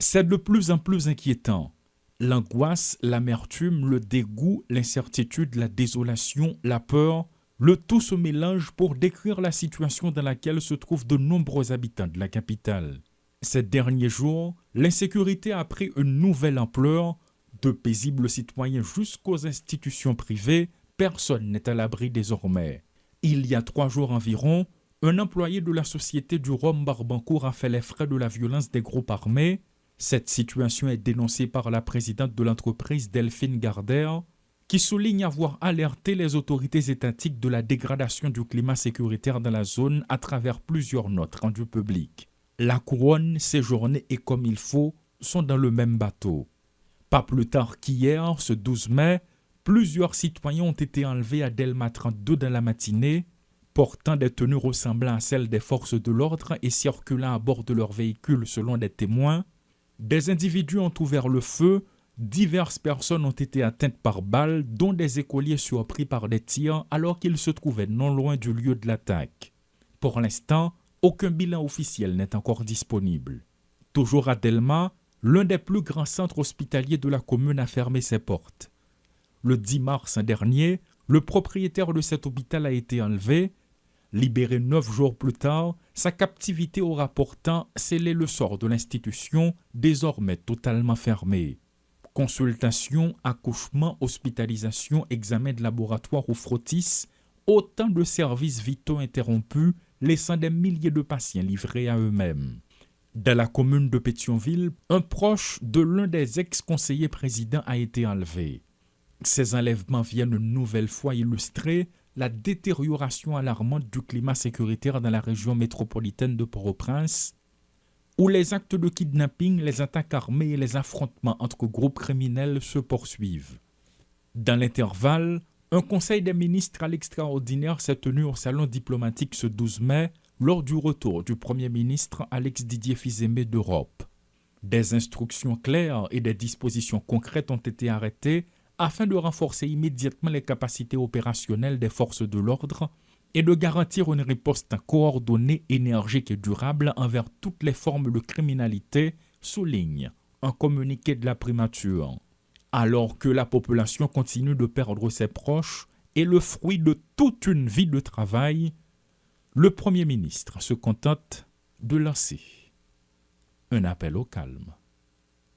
C'est de plus en plus inquiétant. L'angoisse, l'amertume, le dégoût, l'incertitude, la désolation, la peur, le tout se mélange pour décrire la situation dans laquelle se trouvent de nombreux habitants de la capitale. Ces derniers jours, l'insécurité a pris une nouvelle ampleur. De paisibles citoyens jusqu'aux institutions privées, personne n'est à l'abri désormais. Il y a 3 jours environ, un employé de la société du Rhum Barbancourt a fait les frais de la violence des groupes armés. Cette situation est dénoncée par la présidente de l'entreprise Delphine Gardère, qui souligne avoir alerté les autorités étatiques de la dégradation du climat sécuritaire dans la zone à travers plusieurs notes rendues publiques. La couronne, séjournée et comme il faut, sont dans le même bateau. Pas plus tard qu'hier, ce 12 mai, plusieurs citoyens ont été enlevés à Delma 32 dans la matinée, portant des tenues ressemblant à celles des forces de l'ordre et circulant à bord de leur véhicule selon des témoins. Des individus ont ouvert le feu, diverses personnes ont été atteintes par balles, dont des écoliers surpris par des tirs alors qu'ils se trouvaient non loin du lieu de l'attaque. Pour l'instant, aucun bilan officiel n'est encore disponible. Toujours à Delma, l'un des plus grands centres hospitaliers de la commune a fermé ses portes. Le 10 mars dernier, le propriétaire de cet hôpital a été enlevé. Libéré 9 jours plus tard, sa captivité aura pourtant scellé le sort de l'institution, désormais totalement fermée. Consultation, accouchement, hospitalisation, examen de laboratoire ou frottis, autant de services vitaux interrompus, laissant des milliers de patients livrés à eux-mêmes. Dans la commune de Pétionville, un proche de l'un des ex-conseillers présidents a été enlevé. Ces enlèvements viennent une nouvelle fois illustrer la détérioration alarmante du climat sécuritaire dans la région métropolitaine de Port-au-Prince, où les actes de kidnapping, les attaques armées et les affrontements entre groupes criminels se poursuivent. Dans l'intervalle, un conseil des ministres à l'extraordinaire s'est tenu au salon diplomatique ce 12 mai, lors du retour du Premier ministre Alex Didier Fils-Aimé d'Europe. Des instructions claires et des dispositions concrètes ont été arrêtées afin de renforcer immédiatement les capacités opérationnelles des forces de l'ordre et de garantir une riposte coordonnée, énergique et durable envers toutes les formes de criminalité, souligne un communiqué de la primature. Alors que la population continue de perdre ses proches et le fruit de toute une vie de travail, le Premier ministre se contente de lancer un appel au calme.